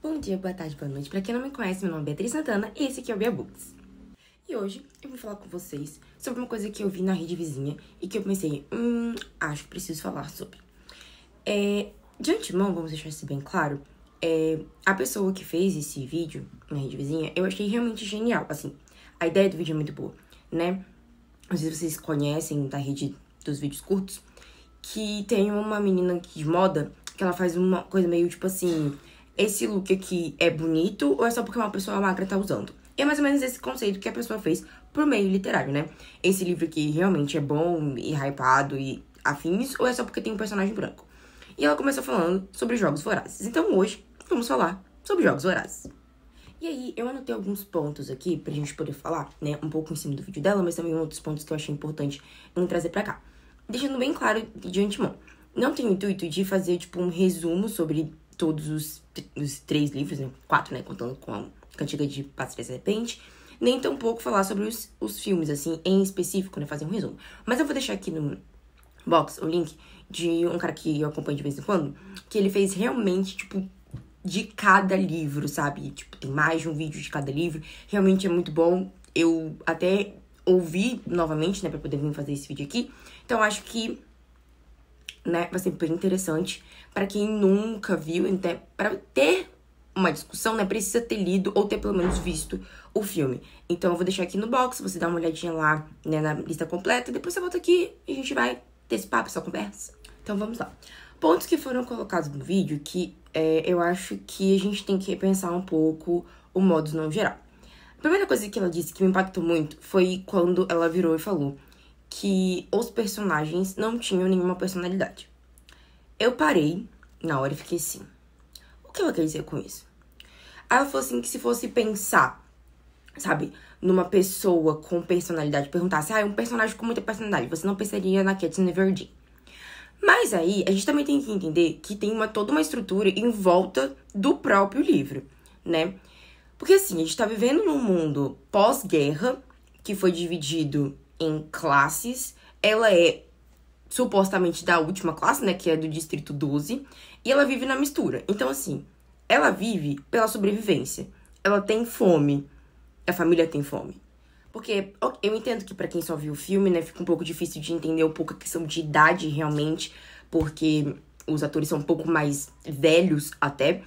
Bom dia, boa tarde, boa noite. Pra quem não me conhece, meu nome é Beatriz Santana e esse aqui é o Bia Books. E hoje eu vim falar com vocês sobre uma coisa que eu vi na rede vizinha e que eu pensei, acho que preciso falar sobre. De antemão, vamos deixar isso bem claro, a pessoa que fez esse vídeo na rede vizinha, eu achei realmente genial, assim. A ideia do vídeo é muito boa, né? Não sei se vocês conhecem da rede dos vídeos curtos, que tem uma menina de moda que ela faz uma coisa meio tipo assim, esse look aqui é bonito ou é só porque uma pessoa magra tá usando? E é mais ou menos esse conceito que a pessoa fez por meio literário, né? Esse livro aqui realmente é bom e hypado e afins, ou é só porque tem um personagem branco? E ela começou falando sobre Jogos Vorazes. Então hoje vamos falar sobre Jogos Vorazes. E aí, eu anotei alguns pontos aqui pra gente poder falar, né, um pouco em cima do vídeo dela, mas também outros pontos que eu achei importante em trazer pra cá. Deixando bem claro de antemão, não tenho o intuito de fazer, tipo, um resumo sobre todos os 3 livros, né, 4, né, contando com a Cantiga de Pássaro e Serpente, nem tampouco falar sobre os filmes, assim, em específico, né, fazer um resumo. Mas eu vou deixar aqui no box o link de um cara que eu acompanho de vez em quando, que ele fez realmente, tipo, de cada livro, sabe? Tipo, tem mais de um vídeo de cada livro. Realmente é muito bom. Eu até ouvi novamente, né, pra poder vir fazer esse vídeo aqui. Então, acho que, né, vai ser bem interessante pra quem nunca viu, até pra ter uma discussão, né, precisa ter lido ou ter pelo menos visto o filme. Então, eu vou deixar aqui no box, você dá uma olhadinha lá, né, na lista completa. Depois você volta aqui e a gente vai ter esse papo, essa conversa. Então, vamos lá. Pontos que foram colocados no vídeo que eu acho que a gente tem que repensar um pouco o modus no geral. A primeira coisa que ela disse que me impactou muito foi quando ela virou e falou que os personagens não tinham nenhuma personalidade. Eu parei na hora e fiquei assim, o que ela quer dizer com isso? Aí ela falou assim que se fosse pensar, sabe, numa pessoa com personalidade, perguntasse, um personagem com muita personalidade, você não pensaria na Katniss Everdeen. Mas aí, a gente também tem que entender que tem toda uma estrutura em volta do próprio livro, né? Porque assim, a gente tá vivendo num mundo pós-guerra, que foi dividido em classes. Ela é supostamente da última classe, né? Que é do Distrito 12. E ela vive na mistura. Então assim, ela vive pela sobrevivência. Ela tem fome. A família tem fome. Porque eu entendo que pra quem só viu o filme, né, fica um pouco difícil de entender um pouco a questão de idade realmente, porque os atores são um pouco mais velhos até,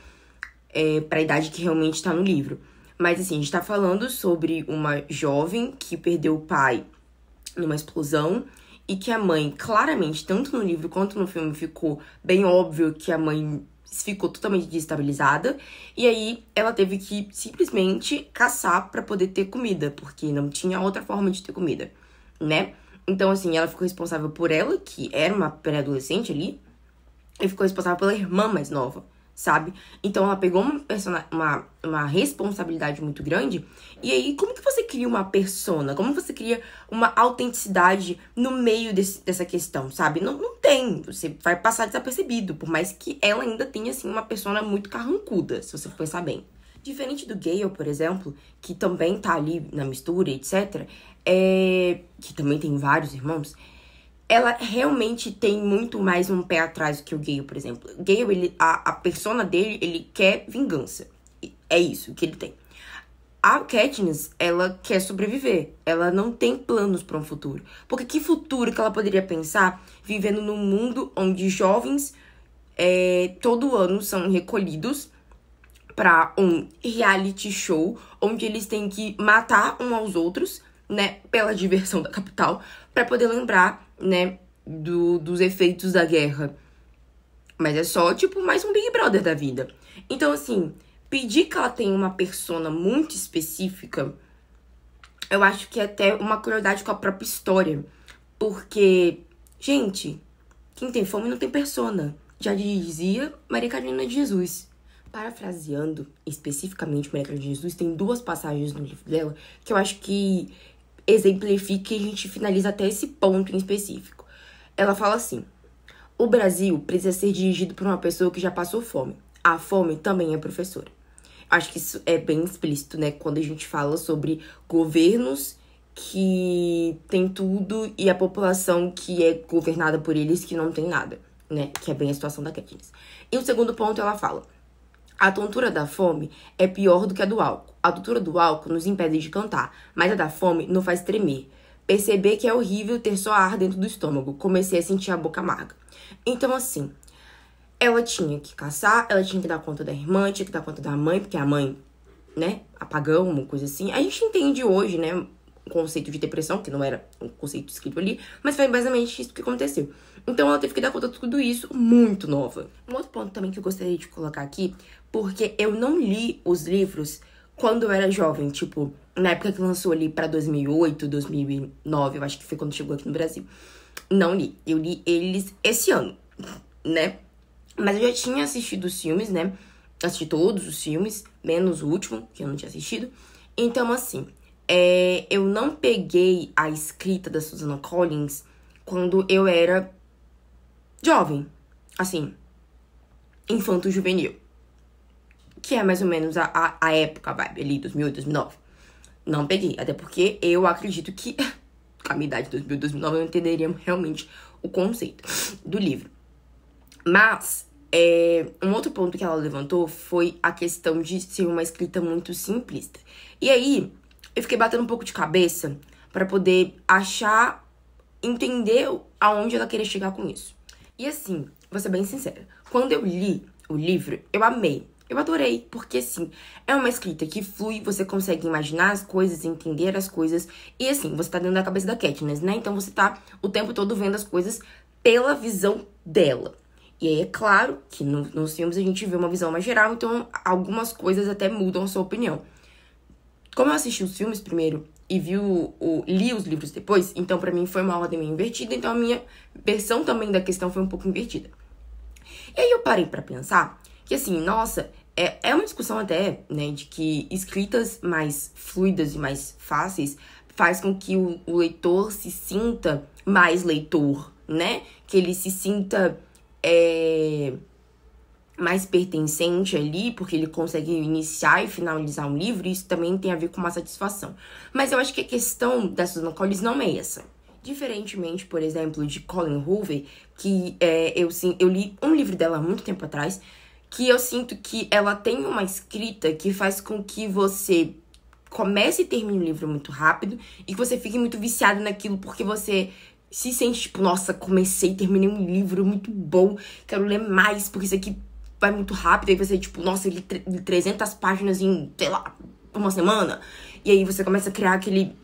pra idade que realmente tá no livro. Mas assim, a gente tá falando sobre uma jovem que perdeu o pai numa explosão e que a mãe, claramente, tanto no livro quanto no filme, ficou bem óbvio que a mãe ficou totalmente desestabilizada. E aí, ela teve que simplesmente caçar pra poder ter comida, porque não tinha outra forma de ter comida, né? Então, assim, ela ficou responsável por ela, que era uma pré-adolescente ali, e ficou responsável pela irmã mais nova, sabe? Então, ela pegou uma responsabilidade muito grande. E aí, como que você cria uma persona? Como você cria uma autenticidade no meio dessa questão, sabe? Não tem. Você vai passar desapercebido. Por mais que ela ainda tenha, assim, uma persona muito carrancuda, se você for pensar bem. Diferente do Gale, por exemplo, que também tá ali na mistura, etc. Que também tem vários irmãos. Ela realmente tem muito mais um pé atrás do que o Gale, por exemplo. O Gale, a persona dele, ele quer vingança. É isso que ele tem. A Katniss, ela quer sobreviver. Ela não tem planos para um futuro. Porque que futuro que ela poderia pensar vivendo num mundo onde jovens todo ano são recolhidos para um reality show onde eles têm que matar uns aos outros, né, pela diversão da capital, para poder lembrar, né, dos efeitos da guerra. Mas é só, tipo, mais um Big Brother da vida. Então, assim, pedir que ela tenha uma persona muito específica, eu acho que é até uma crueldade com a própria história. Porque, gente, quem tem fome não tem persona. Já dizia Maria Carolina de Jesus. Parafraseando especificamente Maria Carolina de Jesus, tem 2 passagens no livro dela que eu acho que exemplifica e a gente finaliza até esse ponto em específico. Ela fala assim: o Brasil precisa ser dirigido por uma pessoa que já passou fome. A fome também é professora. Acho que isso é bem explícito, né? Quando a gente fala sobre governos que tem tudo e a população que é governada por eles que não tem nada, né? Que é bem a situação da Katniss. E o segundo ponto, ela fala: A tontura da fome é pior do que a do álcool. A tontura do álcool nos impede de cantar, mas a da fome nos faz tremer. Perceber que é horrível ter só ar dentro do estômago. Comecei a sentir a boca amarga. Então, assim, ela tinha que caçar, ela tinha que dar conta da irmã, tinha que dar conta da mãe, porque a mãe, né, apagão, uma coisa assim. A gente entende hoje, né, o conceito de depressão, que não era um conceito escrito ali, mas foi basicamente isso que aconteceu. Então ela teve que dar conta de tudo isso muito nova. Um outro ponto também que eu gostaria de colocar aqui, porque eu não li os livros quando eu era jovem, tipo, na época que lançou ali pra 2008, 2009, eu acho que foi quando chegou aqui no Brasil. Não li, eu li eles esse ano, né? Mas eu já tinha assistido os filmes, né? Assisti todos os filmes, menos o último, que eu não tinha assistido. Então, assim, eu não peguei a escrita da Susanna Collins quando eu era jovem, assim, infanto-juvenil. Que é mais ou menos a época, a vibe ali, 2008, 2009. Não peguei, até porque eu acredito que, com a minha idade, 2008, 2009, eu não entenderia realmente o conceito do livro. Mas, um outro ponto que ela levantou foi a questão de ser uma escrita muito simplista. E aí, eu fiquei batendo um pouco de cabeça pra poder entender aonde ela queria chegar com isso. E assim, vou ser bem sincera, quando eu li o livro, eu amei. Eu adorei, porque assim, é uma escrita que flui, você consegue imaginar as coisas, entender as coisas. E assim, você tá dentro da cabeça da Katniss, né? Então você tá o tempo todo vendo as coisas pela visão dela. E aí é claro que nos filmes a gente vê uma visão mais geral, então algumas coisas até mudam a sua opinião. Como eu assisti os filmes primeiro e li os livros depois, então pra mim foi uma ordem meio invertida, então a minha versão também da questão foi um pouco invertida. E aí eu parei pra pensar que assim, nossa, é uma discussão até, né, de que escritas mais fluidas e mais fáceis faz com que o leitor se sinta mais leitor, né? Que ele se sinta mais pertencente ali, porque ele consegue iniciar e finalizar um livro, e isso também tem a ver com uma satisfação. Mas eu acho que a questão da Susanna Collins não é essa. Diferentemente, por exemplo, de Colleen Hoover, que eu li um livro dela há muito tempo atrás, que eu sinto que ela tem uma escrita que faz com que você comece e termine o livro muito rápido e que você fique muito viciado naquilo porque você se sente tipo, nossa, comecei e terminei um livro muito bom, quero ler mais porque isso aqui vai muito rápido. Aí você, tipo, nossa, eu li 300 páginas em, sei lá, uma semana. E aí você começa a criar aquele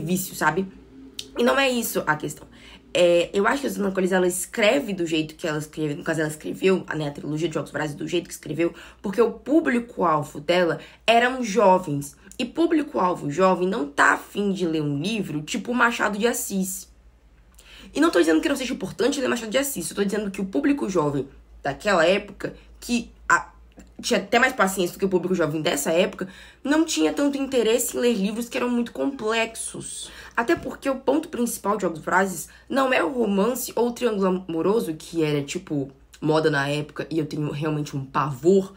vício, sabe? E não é isso a questão. Eu acho que a Susanna Collins, ela escreve do jeito que ela escreve. No caso, ela escreveu, né, a trilogia de Jogos Vorazes do jeito que escreveu, porque o público-alvo dela eram jovens. E público-alvo jovem não tá afim de ler um livro tipo Machado de Assis. E não tô dizendo que não seja importante ler Machado de Assis. Eu tô dizendo que o público jovem daquela época, que tinha até mais paciência do que o público jovem dessa época, não tinha tanto interesse em ler livros que eram muito complexos. Até porque o ponto principal de Jogos Vorazes não é o romance ou o triângulo amoroso, que era, tipo, moda na época, e eu tenho realmente um pavor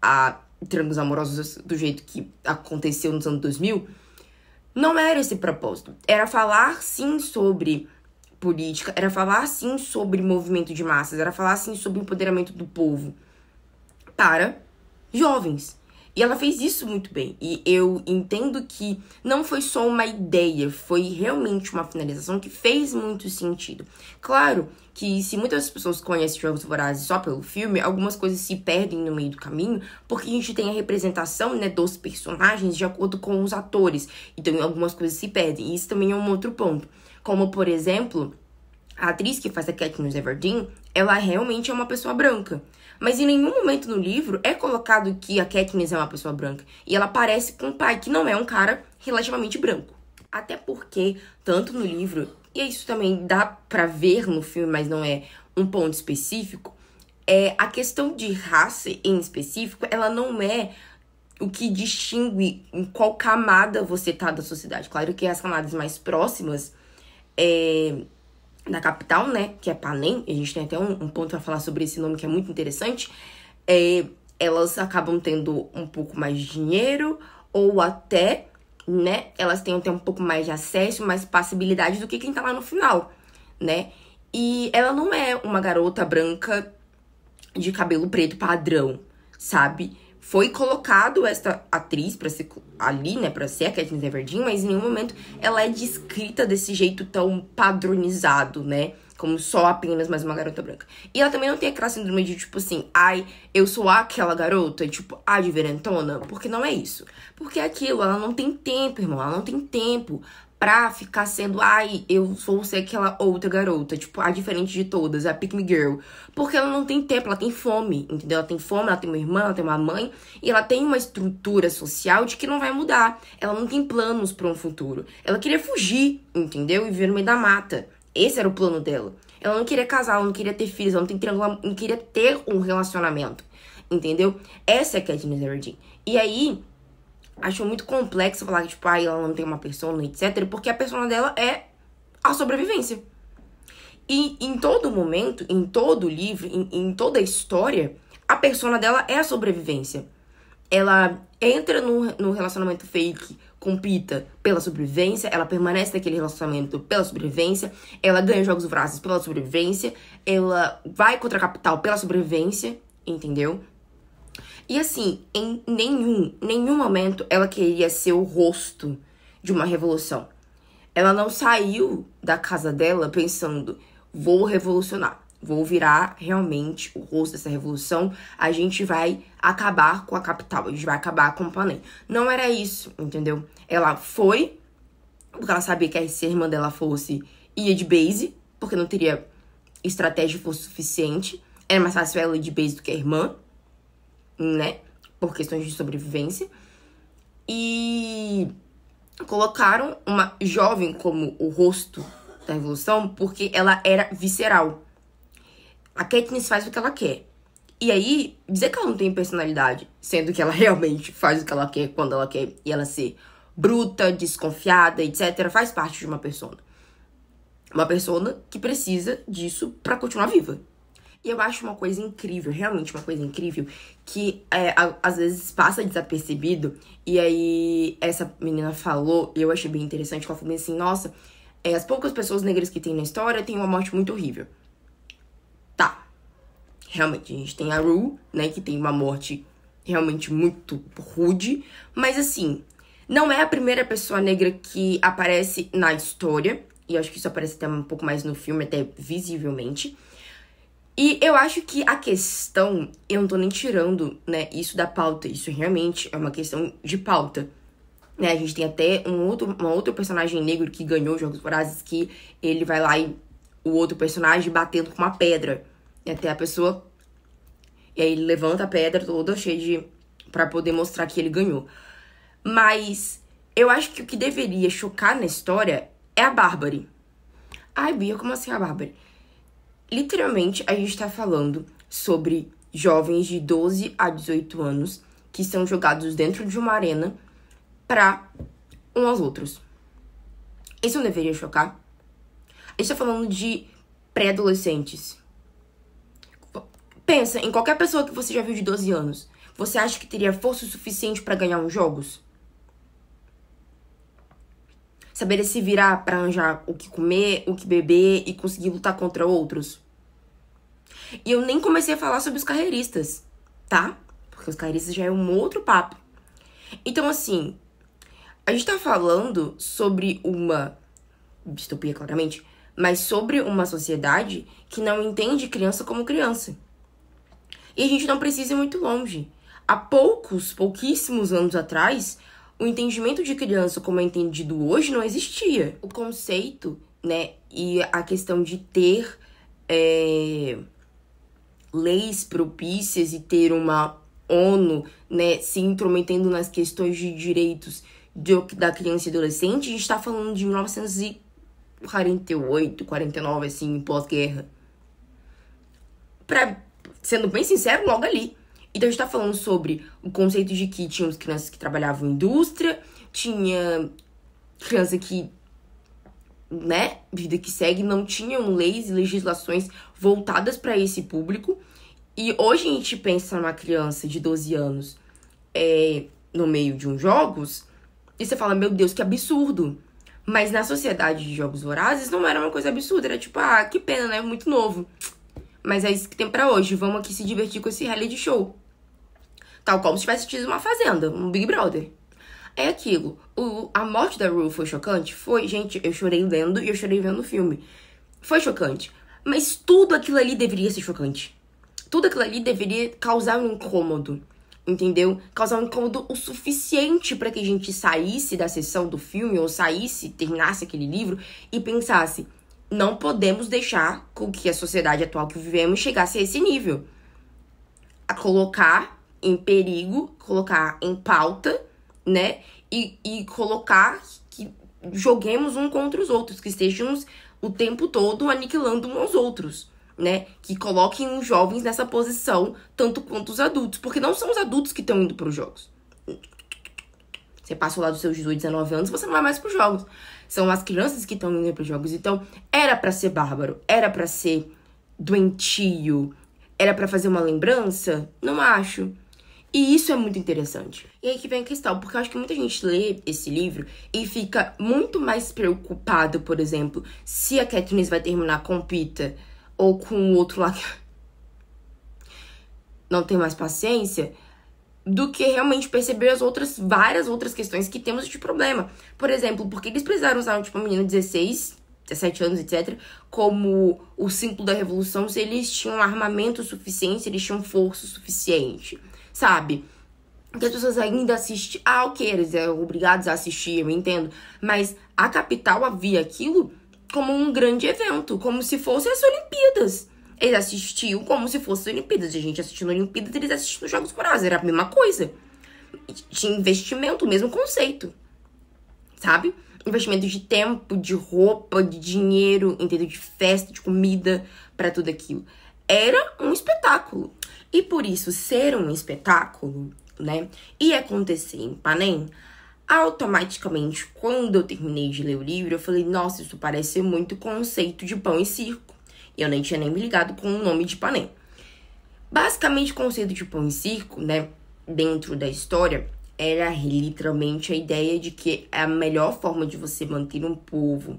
a triângulos amorosos do jeito que aconteceu nos anos 2000. Não era esse propósito. Era falar, sim, sobre política, era falar, sim, sobre movimento de massas, era falar, sim, sobre empoderamento do povo para jovens. E ela fez isso muito bem. E eu entendo que não foi só uma ideia, foi realmente uma finalização que fez muito sentido. Claro que se muitas pessoas conhecem Jogos Vorazes só pelo filme, algumas coisas se perdem no meio do caminho, porque a gente tem a representação, né, dos personagens de acordo com os atores. Então algumas coisas se perdem. E isso também é um outro ponto. Como, por exemplo, a atriz que faz a Katniss Everdeen, ela realmente é uma pessoa branca. Mas em nenhum momento no livro é colocado que a Katniss é uma pessoa branca. E ela parece com o pai, que não é um cara relativamente branco. Até porque, tanto no livro, e isso também dá pra ver no filme, mas não é um ponto específico, a questão de raça em específico, ela não é o que distingue em qual camada você tá da sociedade. Claro que as camadas mais próximas da capital, né, que é Panem, a gente tem até um ponto pra falar sobre esse nome que é muito interessante, elas acabam tendo um pouco mais de dinheiro, ou até, né, elas têm até um pouco mais de acesso, mais possibilidade do que quem tá lá no final, né, e ela não é uma garota branca de cabelo preto padrão, sabe, foi colocado esta atriz pra ser ali, né, pra ser a Katniss Everdeen, mas em nenhum momento ela é descrita desse jeito tão padronizado, né, como só apenas mais uma garota branca. E ela também não tem aquela síndrome de, tipo assim, ai, eu sou aquela garota, tipo, a diferentona, porque não é isso. Porque é aquilo, ela não tem tempo, irmão, ela não tem tempo pra ficar sendo, ai, eu vou ser aquela outra garota, tipo, a diferente de todas, a pick me girl. Porque ela não tem tempo, ela tem fome, entendeu? Ela tem fome, ela tem uma irmã, ela tem uma mãe, e ela tem uma estrutura social de que não vai mudar. Ela não tem planos pra um futuro. Ela queria fugir, entendeu? E viver no meio da mata. Esse era o plano dela. Ela não queria casar, ela não queria ter filhos, ela não queria ter um relacionamento, entendeu? Essa é a Katniss Everdeen. E aí, acho muito complexo falar que, tipo, ela não tem uma persona, etc. Porque a persona dela é a sobrevivência. E em todo momento, em todo livro, em toda a história, a persona dela é a sobrevivência. Ela entra no relacionamento fake com Pita pela sobrevivência, ela permanece naquele relacionamento pela sobrevivência, ela ganha Jogos Vorazes pela sobrevivência, ela vai contra a capital pela sobrevivência, entendeu? E assim, em nenhum momento ela queria ser o rosto de uma revolução. Ela não saiu da casa dela pensando, vou revolucionar, vou virar realmente o rosto dessa revolução, a gente vai acabar com a capital, a gente vai acabar com o Panem. Não era isso, entendeu? Ela foi, porque ela sabia que se a irmã dela fosse, ia de base, porque não teria estratégia fosse suficiente. Era mais fácil ela ir de base do que a irmã, né? Por questões de sobrevivência. E colocaram uma jovem como o rosto da revolução porque ela era visceral. A Katniss faz o que ela quer. E aí, dizer que ela não tem personalidade, sendo que ela realmente faz o que ela quer quando ela quer, e ela ser bruta, desconfiada, etc., faz parte de uma persona. Uma persona que precisa disso pra continuar viva. E eu acho uma coisa incrível, realmente uma coisa incrível, que às vezes passa desapercebido. E aí, essa menina falou, e eu achei bem interessante, que ela falou assim, nossa, as poucas pessoas negras que tem na história têm uma morte muito horrível. Tá. Realmente, a gente tem a Rue, né, que tem uma morte realmente muito rude. Mas assim, não é a primeira pessoa negra que aparece na história. E eu acho que isso aparece até um pouco mais no filme, até visivelmente. E eu acho que a questão, eu não tô nem tirando, né, isso da pauta. Isso realmente é uma questão de pauta. Né, a gente tem até um outro personagem negro que ganhou Jogos Vorazes, que ele vai lá e o outro personagem batendo com uma pedra. E até a pessoa... E aí ele levanta a pedra toda cheia de... pra poder mostrar que ele ganhou. Mas eu acho que o que deveria chocar na história é a Bárbara. Ai, Bia, como assim a Bárbara? Literalmente, a gente tá falando sobre jovens de 12 a 18 anos que são jogados dentro de uma arena pra uns aos outros. Isso não deveria chocar? A gente tá falando de pré-adolescentes. Pensa em qualquer pessoa que você já viu de 12 anos. Você acha que teria força suficiente pra ganhar uns jogos? Saber se virar pra arranjar o que comer, o que beber e conseguir lutar contra outros? E eu nem comecei a falar sobre os carreiristas, tá? Porque os carreiristas já é um outro papo. Então, assim, a gente tá falando sobre uma distopia, claramente, mas sobre uma sociedade que não entende criança como criança. E a gente não precisa ir muito longe. Há pouquíssimos anos atrás, o entendimento de criança como é entendido hoje não existia. O conceito, né, e a questão de ter leis propícias e ter uma ONU, né, se intrometendo nas questões de direitos da criança e adolescente, a gente tá falando de 1948, 49, assim, pós-guerra. Sendo bem sincero, logo ali. Então a gente tá falando sobre o conceito de que tinha crianças que trabalhavam em indústria, tinha criança que, né, vida que segue, não tinham leis e legislações voltadas para esse público. E hoje a gente pensa numa criança de 12 anos no meio de uns jogos, e você fala, meu Deus, que absurdo. Mas na sociedade de Jogos Vorazes não era uma coisa absurda, era tipo, que pena, né, muito novo. Mas é isso que tem pra hoje, vamos aqui se divertir com esse reality show. Tal como se tivesse tido uma fazenda, um Big Brother. É aquilo. A morte da Rue foi chocante? Foi, gente, eu chorei lendo e eu chorei vendo o filme. Foi chocante. Mas tudo aquilo ali deveria ser chocante. Tudo aquilo ali deveria causar um incômodo. Entendeu? Causar um incômodo o suficiente para que a gente saísse da sessão do filme, ou saísse, terminasse aquele livro e pensasse: não podemos deixar com que a sociedade atual que vivemos chegasse a esse nível. A colocar em perigo, colocar em pauta, né? E colocar que joguemos um contra os outros, que estejamos o tempo todo aniquilando uns aos outros, né? Que coloquem os jovens nessa posição, tanto quanto os adultos. Porque não são os adultos que estão indo para os jogos. Você passou lá dos seus 18, 19 anos, você não vai mais para os jogos. São as crianças que estão indo para os jogos. Então, era para ser bárbaro, era para ser doentio, era para fazer uma lembrança? Não acho. E isso é muito interessante. E aí que vem a questão, porque eu acho que muita gente lê esse livro e fica muito mais preocupado, por exemplo, se a Katniss vai terminar com o Peeta ou com o outro lá que não tem mais paciência, do que realmente perceber as várias outras questões que temos de problema. Por exemplo, porque eles precisaram usar, tipo, uma menina de 16, 17 anos, etc., como o símbolo da revolução, se eles tinham armamento suficiente, se eles tinham força suficiente, sabe? Que as pessoas ainda assistem. Ah, ok, eles eram obrigados a assistir, eu entendo. Mas a capital havia aquilo como um grande evento, como se fossem as Olimpíadas. Eles assistiam como se fossem as Olimpíadas. E a gente assistindo Olimpíadas, eles assistindo Jogos Vorazes. Era a mesma coisa. Tinha investimento, o mesmo conceito. Sabe? Investimento de tempo, de roupa, de dinheiro, entendeu? De festa, de comida, pra tudo aquilo. Era um espetáculo. E por isso, ser um espetáculo, né? E acontecer em Panem, automaticamente, quando eu terminei de ler o livro, eu falei, nossa, isso parece muito conceito de pão e circo. E eu nem tinha nem me ligado com o nome de Panem. Basicamente, o conceito de pão e circo, né, dentro da história, era literalmente a ideia de que a melhor forma de você manter um povo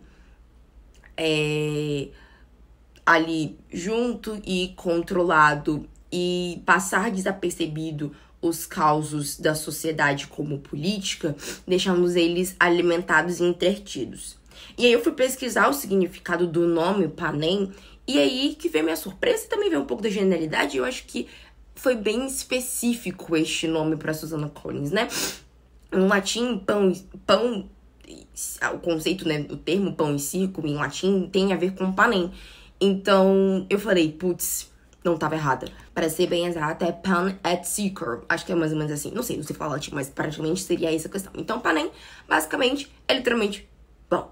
ali junto e controlado e passar desapercebido os causos da sociedade como política, deixamos eles alimentados e entretidos. E aí eu fui pesquisar o significado do nome Panem, e aí que veio minha surpresa e também veio um pouco da genialidade. Eu acho que foi bem específico este nome para Susana Collins, né? Em latim, pão, o conceito, né, o termo pão e circo em latim tem a ver com panem. Então eu falei, putz, não tava errada. Para ser bem exata, é pan et circum. Acho que é mais ou menos assim. Não sei falar latim, mas praticamente seria essa a questão. Então, panem, basicamente, é literalmente pão.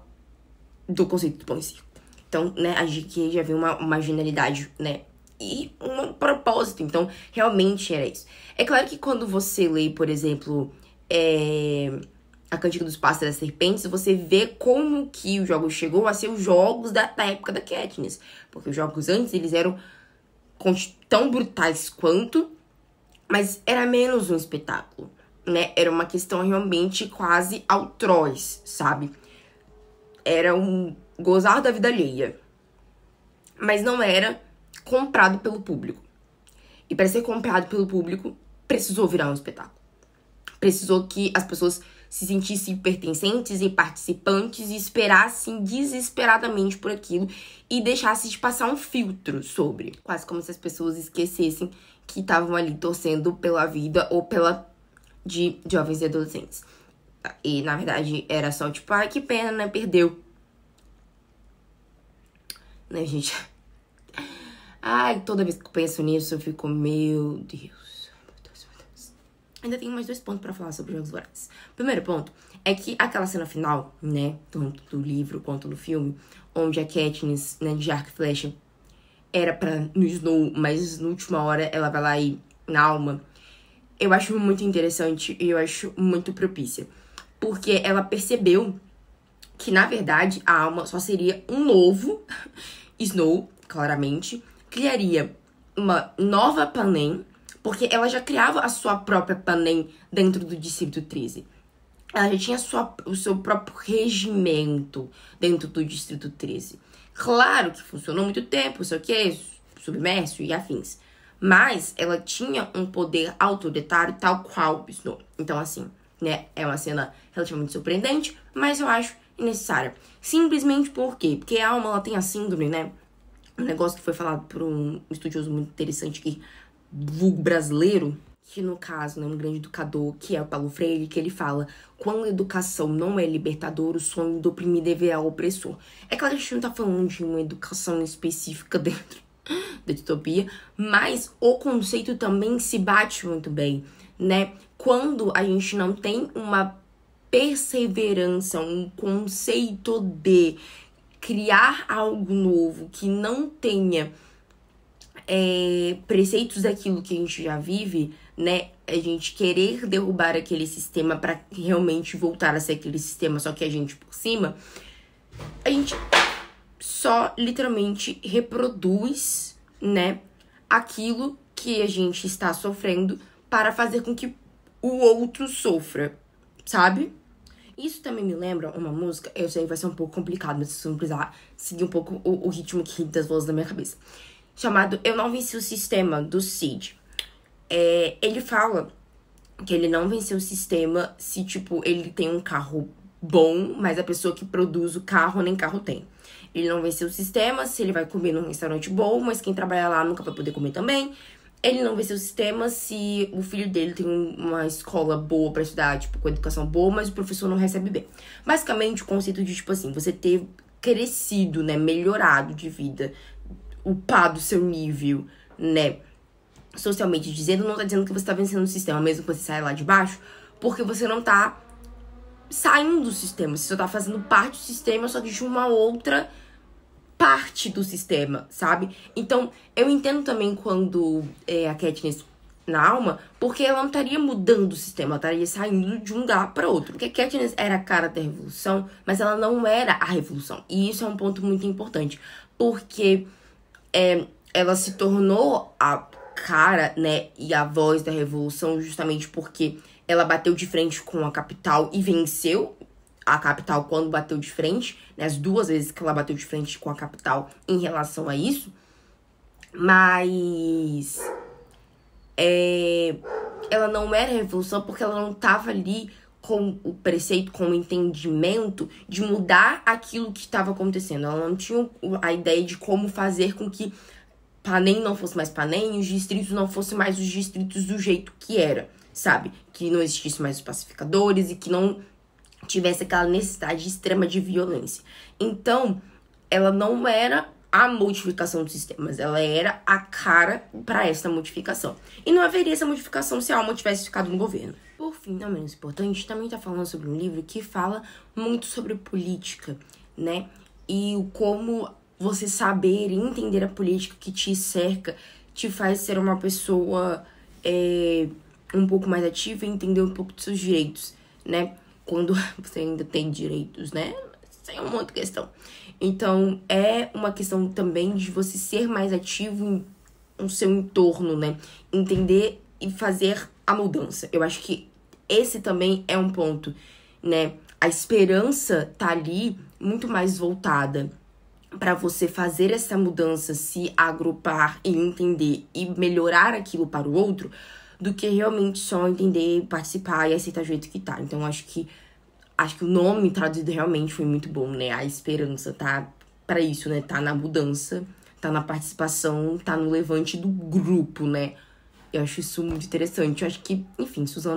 Do conceito do pão e circo. Então, né, a gente já viu uma genialidade, né? E um propósito. Então, realmente era isso. É claro que quando você lê, por exemplo, A Cantiga dos Pássaros e das Serpentes, você vê como que o jogo chegou a ser os jogos da época da Katniss. Porque os jogos antes, eles eram tão brutais quanto, mas era menos um espetáculo, né? Era uma questão realmente quase atroz, sabe? Era um gozar da vida alheia. Mas não era comprado pelo público. E para ser comprado pelo público, precisou virar um espetáculo. Precisou que as pessoas se sentissem pertencentes e participantes e esperassem desesperadamente por aquilo e deixassem de passar um filtro sobre. Quase como se as pessoas esquecessem que estavam ali torcendo pela vida ou de jovens e adolescentes. E, na verdade, era só tipo, ai, que pena, né? Perdeu. Né, gente? Ai, toda vez que eu penso nisso, eu fico, meu Deus. Ainda tenho mais 2 pontos pra falar sobre Jogos Vorazes. O primeiro ponto é que aquela cena final, né, tanto do livro quanto do filme, onde a Katniss, né, de arco e flecha, era no Snow, mas na última hora ela vai lá e na alma, eu acho muito interessante e eu acho muito propícia. Porque ela percebeu que, na verdade, a alma só seria um novo Snow, claramente, criaria uma nova Panem, porque ela já criava a sua própria Panem dentro do Distrito 13. Ela já tinha o seu próprio regimento dentro do Distrito 13. Claro que funcionou muito tempo, sei o que, submerso e afins. Mas ela tinha um poder autoritário tal qual o Snow. Então, assim, né, é uma cena relativamente surpreendente, mas eu acho necessária. Simplesmente por quê? Porque a Alma, ela tem a síndrome, né? Um negócio que foi falado por um estudioso muito interessante aqui, vulgo brasileiro, que no caso, né, um grande educador, que é o Paulo Freire, que ele fala: quando a educação não é libertadora, o sonho do oprimido é virar o opressor. É claro que a gente não tá falando de uma educação específica dentro da distopia, mas o conceito também se bate muito bem, né? Quando a gente não tem uma perseverança, um conceito de criar algo novo que não tenha preceitos daquilo que a gente já vive, né? A gente querer derrubar aquele sistema para realmente voltar a ser aquele sistema, só que a gente por cima, a gente só literalmente reproduz, né, aquilo que a gente está sofrendo para fazer com que o outro sofra, sabe? Isso também me lembra uma música, eu sei que vai ser um pouco complicado, mas vocês vão precisar seguir um pouco o ritmo aqui das vozes da minha cabeça. Chamado Eu Não Venci o Sistema, do Cid. Ele fala que ele não venceu o sistema se, tipo, ele tem um carro bom, mas a pessoa que produz o carro nem carro tem. Ele não venceu o sistema se ele vai comer num restaurante bom, mas quem trabalha lá nunca vai poder comer também. Ele não venceu o sistema se o filho dele tem uma escola boa pra estudar, tipo, com educação boa, mas o professor não recebe bem. Basicamente, o conceito de, tipo assim, você ter crescido, né, melhorado de vida, upado o seu nível, né, socialmente dizendo, não tá dizendo que você tá vencendo o sistema, mesmo que você saia lá de baixo, porque você não tá saindo do sistema, você só tá fazendo parte do sistema, só que de uma outra parte do sistema, sabe? Então, eu entendo também quando a Katniss na Alma, porque ela não estaria mudando o sistema, ela estaria saindo de um lugar para outro. Porque a Katniss era a cara da revolução, mas ela não era a revolução. E isso é um ponto muito importante, porque ela se tornou a cara, né, e a voz da revolução justamente porque ela bateu de frente com a capital e venceu a capital quando bateu de frente, né, as duas vezes que ela bateu de frente com a capital em relação a isso. Mas ela não era revolução porque ela não estava ali com o preceito, com o entendimento de mudar aquilo que estava acontecendo. Ela não tinha a ideia de como fazer com que Panem não fosse mais Panem e os distritos não fossem mais os distritos do jeito que era, sabe? Que não existisse mais os pacificadores e que não tivesse aquela necessidade extrema de violência. Então, ela não era a modificação dos sistemas, ela era a cara para essa modificação. E não haveria essa modificação se a Alma tivesse ficado no governo. Por fim, não menos importante, também tá falando sobre um livro que fala muito sobre política, né? E como você saber e entender a política que te cerca te faz ser uma pessoa um pouco mais ativa e entender um pouco dos seus direitos, né? Quando você ainda tem direitos, né? Isso é uma outra questão. Então, é uma questão também de você ser mais ativo no seu entorno, né? Entender e fazer a mudança. Eu acho que esse também é um ponto, né? A esperança tá ali muito mais voltada para você fazer essa mudança, se agrupar e entender e melhorar aquilo para o outro, do que realmente só entender, participar e aceitar do jeito que tá. Então, acho que o nome traduzido realmente foi muito bom, né? A esperança tá para isso, né? Tá na mudança, tá na participação, tá no levante do grupo, né? Eu acho isso muito interessante. Eu acho que, enfim, Suzana